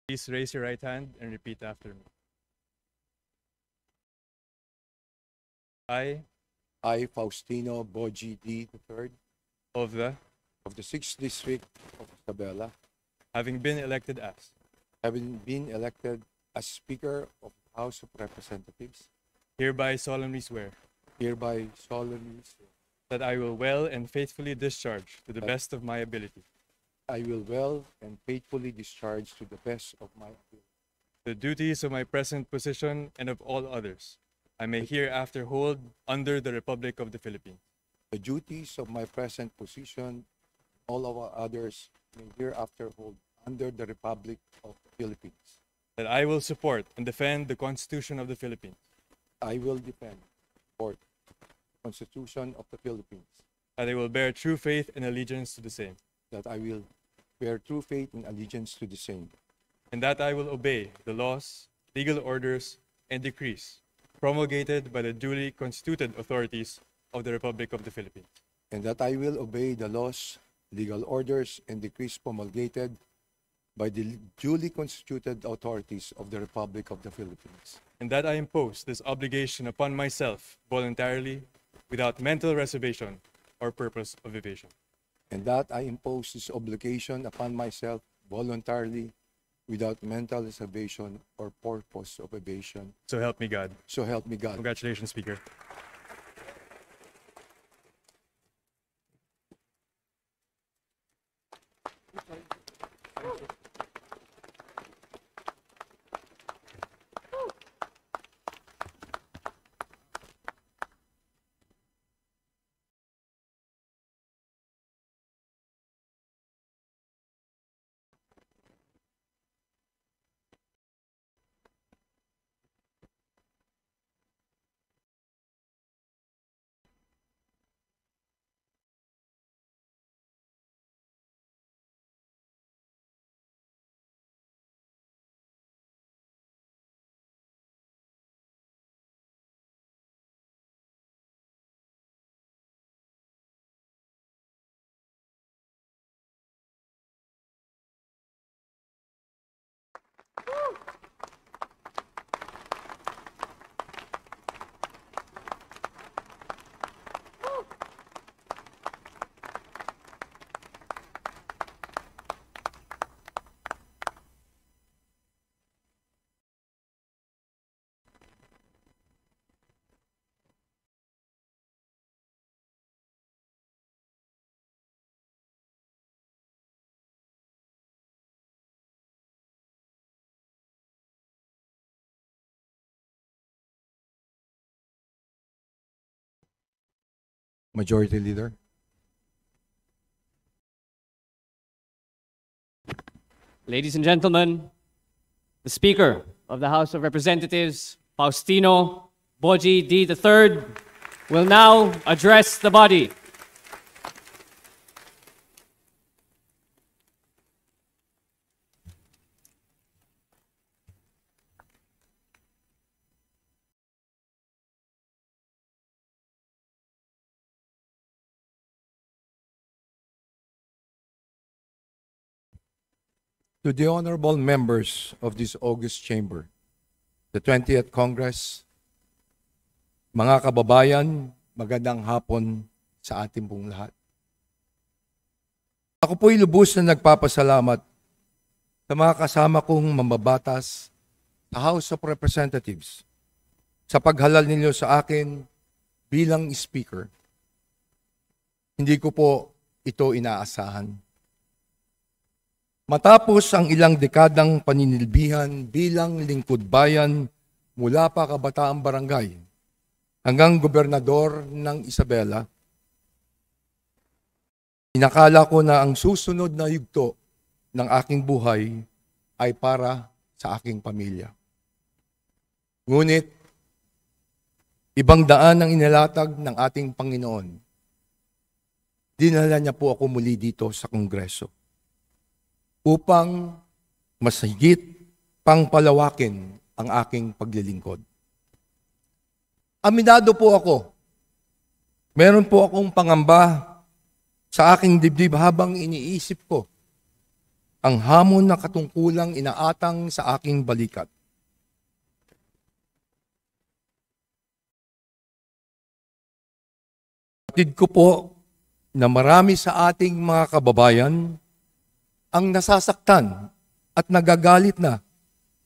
Please raise your right hand and repeat after me. I, Faustino Boji D. III, of the, of the 6th District of Isabela, having been elected as Speaker of the House of Representatives, hereby solemnly swear hereby solemnly swear that I will well and faithfully discharge to the best of my ability I will well and faithfully discharge to the best of my ability the duties of my present position and of all others I may hereafter hold under the Republic of the Philippines, the duties of my present position, all of our others may hereafter hold under the Republic of the Philippines. that I will support and defend the Constitution of the Philippines, I will defend, support the Constitution of the Philippines, that I will bear true faith and allegiance to the same, that I will bear true faith and allegiance to the same, and that I will obey the laws, legal orders, and decrees promulgated by the duly constituted authorities of the Republic of the Philippines, and that I will obey the laws, legal orders, and decrees promulgated by the duly constituted authorities of the Republic of the Philippines, and that I impose this obligation upon myself voluntarily without mental reservation or purpose of evasion. and that I impose this obligation upon myself voluntarily without mental reservation or purpose of evasion. So help me God. So help me God. Congratulations, Speaker. Majority Leader. Ladies and gentlemen, the Speaker of the House of Representatives, Faustino Boji D. III, will now address the body. To the honorable members of this august chamber, the 20th Congress, mga kababayan, magandang hapon sa ating pong lahat. Ako po'y lubos na nagpapasalamat sa mga kasama kong mambabatas sa House of Representatives sa paghalal ninyo sa akin bilang Speaker. Hindi ko po ito inaasahan. Matapos ang ilang dekadang paninilbihan bilang lingkod bayan mula pa kabataang barangay hanggang gobernador ng Isabela, inakala ko na ang susunod na yugto ng aking buhay ay para sa aking pamilya. Ngunit, ibang daan ang inilatag ng ating Panginoon. Dinala niya po ako muli dito sa Kongreso. upang mas higit pang palawakin ang aking paglilingkod. Aminado po ako, meron po akong pangamba sa aking dibdib habang iniisip ko ang hamon na katungkulang inaatang sa aking balikat. Batid ko po na marami sa ating mga kababayan ang nasasaktan at nagagalit na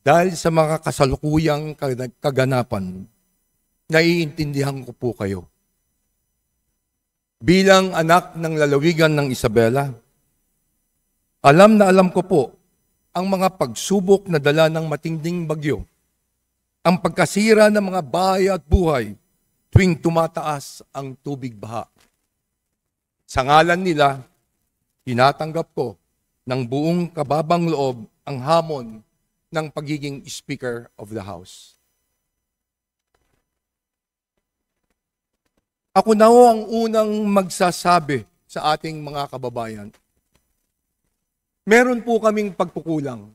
dahil sa mga kasalukuyang kaganapan. Naiintindihan ko po kayo. Bilang anak ng lalawigan ng Isabela, alam na alam ko po ang mga pagsubok na dala ng matinding bagyo, ang pagkasira ng mga bahay at buhay tuwing tumataas ang tubig baha. Sa ngalan nila, tinatanggap ko ng buong kababang loob ang hamon ng pagiging Speaker of the House. Ako na ho ang unang magsasabi sa ating mga kababayan. Meron po kaming pagkukulang.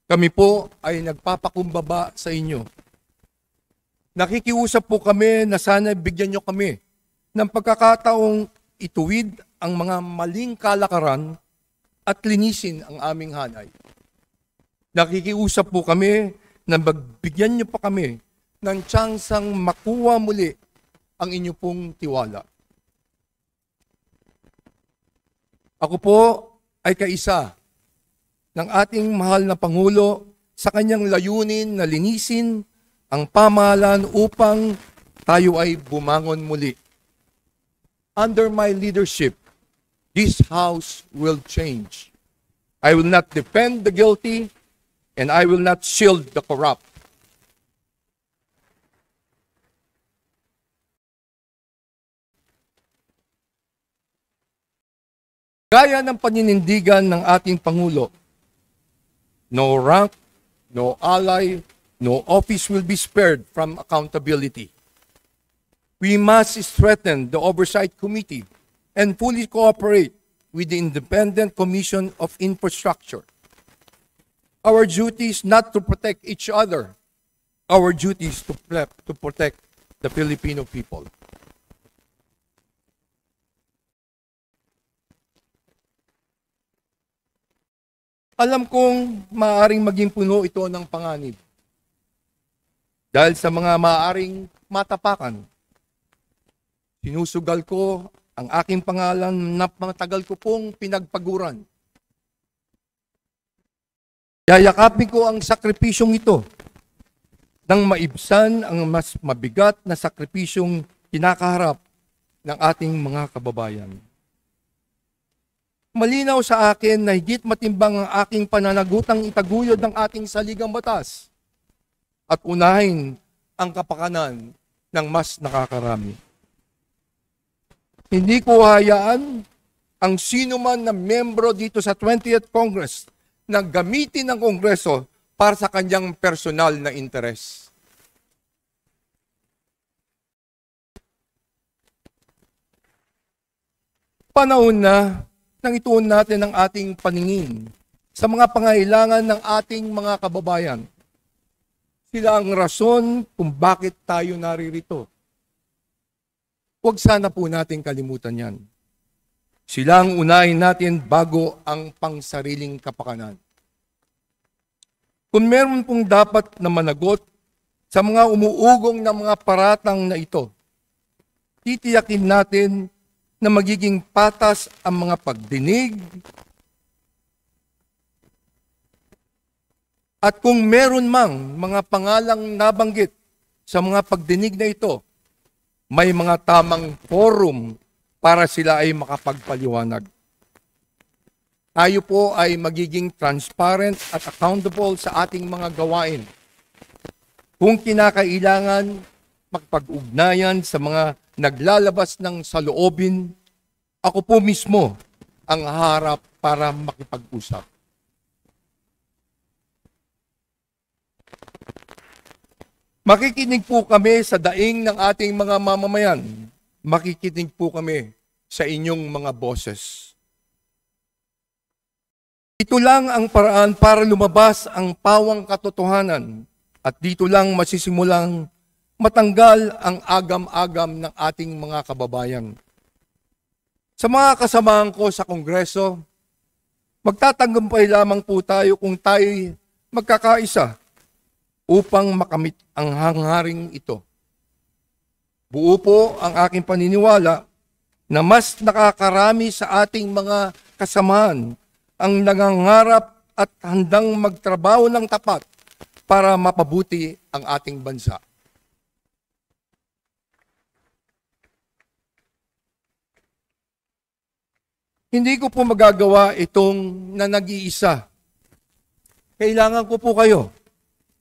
Kami po ay nagpapakumbaba sa inyo. Nakikiusap po kami na sana bigyan nyo kami ng pagkakataong ituwid ang mga maling kalakaran at linisin ang aming hanay. Nakikiusap po kami na magbigyan nyo pa kami ng tsansang makuha muli ang inyo pong tiwala. Ako po ay kaisa ng ating mahal na Pangulo sa kanyang layunin na linisin ang pamahalaan upang tayo ay bumangon muli. Under my leadership, this house will change. I will not defend the guilty and I will not shield the corrupt. Gaya ng paninindigan ng ating Pangulo, no rank, no ally, no office will be spared from accountability. We must strengthen the Oversight Committee and fully cooperate with the Independent Commission of Infrastructure. Our duty is not to protect each other. Our duty is to protect the Filipino people. Alam kong maaaring maging puno ito ng panganib. Dahil sa mga maaaring matapakan, sinusugal ko ang aking pangalan na matagal ko pong pinagpaguran. Yayakapin ko ang sakripisyong ito nang maibsan ang mas mabigat na sakripisyong kinakaharap ng ating mga kababayan. Malinaw sa akin na higit matimbang ang aking pananagutang itaguyod ng ating saligang batas at unahin ang kapakanan ng mas nakakarami. Hindi ko hayaan ang sino man na membro dito sa 20th Congress na gamitin ng Kongreso para sa kanyang personal na interes. Panahon na nang ituon natin ang ating paningin sa mga pangailangan ng ating mga kababayan. Sila ang rason kung bakit tayo naririto. Huwag sana po natin kalimutan yan. Sila ang unahin natin bago ang pangsariling kapakanan. Kung meron pong dapat na managot sa mga umuugong na mga paratang na ito, titiyakin natin na magiging patas ang mga pagdinig at kung meron mang mga pangalang nabanggit sa mga pagdinig na ito, may mga tamang forum para sila ay makapagpaliwanag. Tayo po ay magiging transparent at accountable sa ating mga gawain. Kung kinakailangan, magpag-ugnayan sa mga naglalabas ng saloobin, ako po mismo ang harap para makipag-usap. Makikinig po kami sa daing ng ating mga mamamayan. Makikinig po kami sa inyong mga boses. Ito lang ang paraan para lumabas ang pawang katotohanan at dito lang masisimulang matanggal ang agam-agam ng ating mga kababayan. Sa mga kasamahan ko sa Kongreso, magtatagumpay lamang po tayo kung tayo'y magkakaisa upang makamit ang hangaring ito. Buo po ang aking paniniwala na mas nakakarami sa ating mga kasamahan ang nangangarap at handang magtrabaho ng tapat para mapabuti ang ating bansa. Hindi ko po magagawa itong na nag-iisa. Kailangan ko po kayo.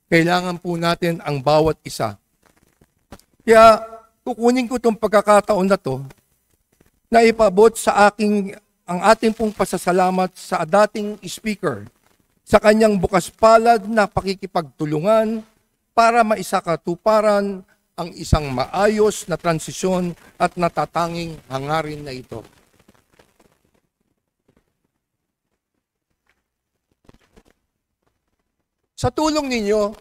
Kailangan po natin ang bawat isa. Kaya kukunin ko itong pagkakataon na to na ipabot sa ang ating pong pasasalamat sa dating speaker sa kanyang bukas palad na pakikipagtulungan para maisakatuparan ang isang maayos na transisyon at natatanging hangarin na ito. Sa tulong ninyo,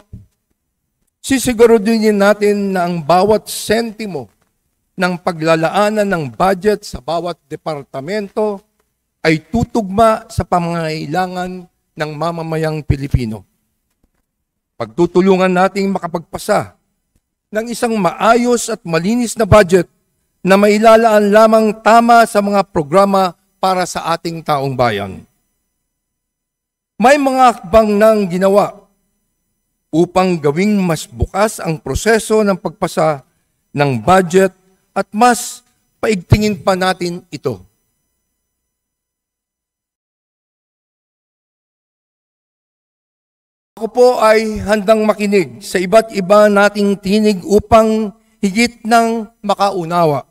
sisiguraduhin natin na ang bawat sentimo ng paglalaanan ng budget sa bawat departamento ay tutugma sa pangangailangan ng mamamayang Pilipino. Pagtutulungan nating makapagpasa ng isang maayos at malinis na budget na mailalaan lamang tama sa mga programa para sa ating taong bayan. May mga hakbang nang ginawa upang gawing mas bukas ang proseso ng pagpasa ng budget at mas paigtingin pa natin ito. Ako po ay handang makinig sa iba't iba nating tinig upang higit ng makaunawa.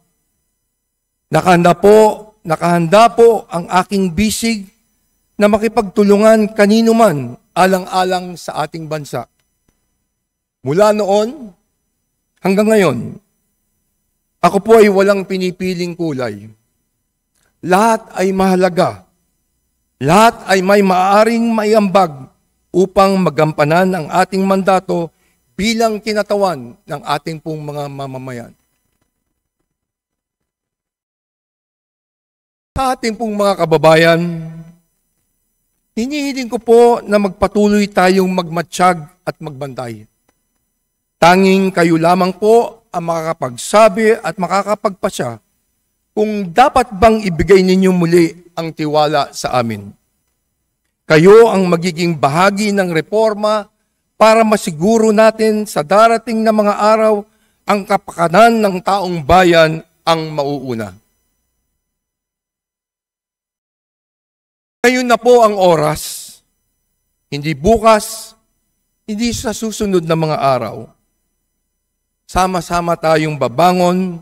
Nakahanda po ang aking bisig na makipagtulungan kanino man alang-alang sa ating bansa. Mula noon hanggang ngayon, ako po ay walang pinipiling kulay. Lahat ay mahalaga. Lahat ay may maaaring maiambag upang magampanan ang ating mandato bilang kinatawan ng ating pong mga mamamayan. Sa ating pong mga kababayan, hinihiling ko po na magpatuloy tayong magmatsyag at magbantay. Tanging kayo lamang po ang makakapagsabi at makakapagpasya kung dapat bang ibigay ninyo muli ang tiwala sa amin. Kayo ang magiging bahagi ng reforma para masiguro natin sa darating na mga araw ang kapakanan ng taong bayan ang mauuna. Ngayon na po ang oras, hindi bukas, hindi sa susunod na mga araw. Sama-sama tayong babangon,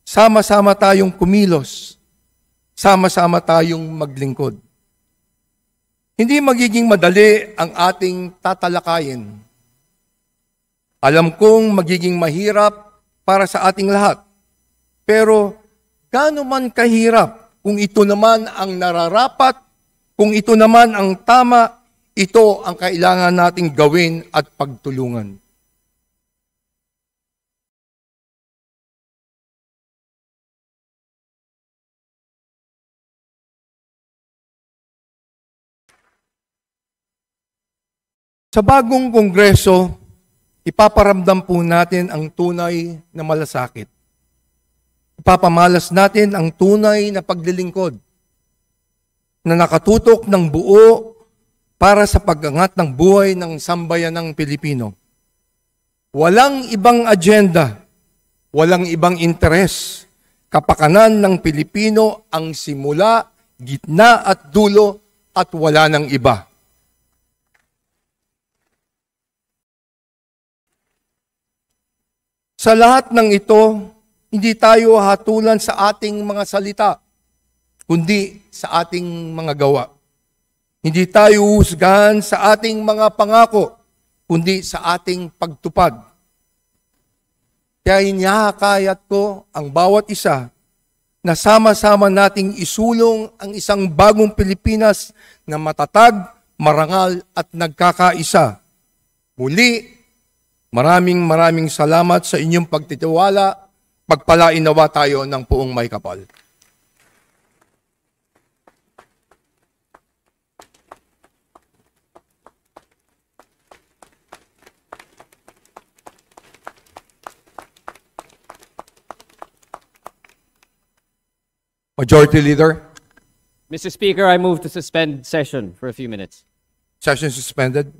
sama-sama tayong kumilos, sama-sama tayong maglingkod. Hindi magiging madali ang ating tatalakayin. Alam kong magiging mahirap para sa ating lahat. Pero gaano man kahirap kung ito naman ang nararapat, kung ito naman ang tama, ito ang kailangan nating gawin at pagtulungan. Sa bagong kongreso, ipaparamdam po natin ang tunay na malasakit. Ipapamalas natin ang tunay na paglilingkod na nakatutok ng buo para sa pag-angat ng buhay ng sambayanang Pilipino. Walang ibang agenda, walang ibang interes. Kapakanan ng Pilipino ang simula, gitna at dulo at wala ng iba. Sa lahat ng ito, hindi tayo hatulan sa ating mga salita, kundi sa ating mga gawa. Hindi tayo husgahan sa ating mga pangako, kundi sa ating pagtupad. Kaya hinihikayat ko ang bawat isa na sama-sama nating isulong ang isang bagong Pilipinas na matatag, marangal at nagkakaisa. Muli, maraming salamat sa inyong pagtitiwala. Pagpalain nawa tayo ng puong may kapal. Majority Leader, Mr. Speaker, I move to suspend session for a few minutes. session suspended.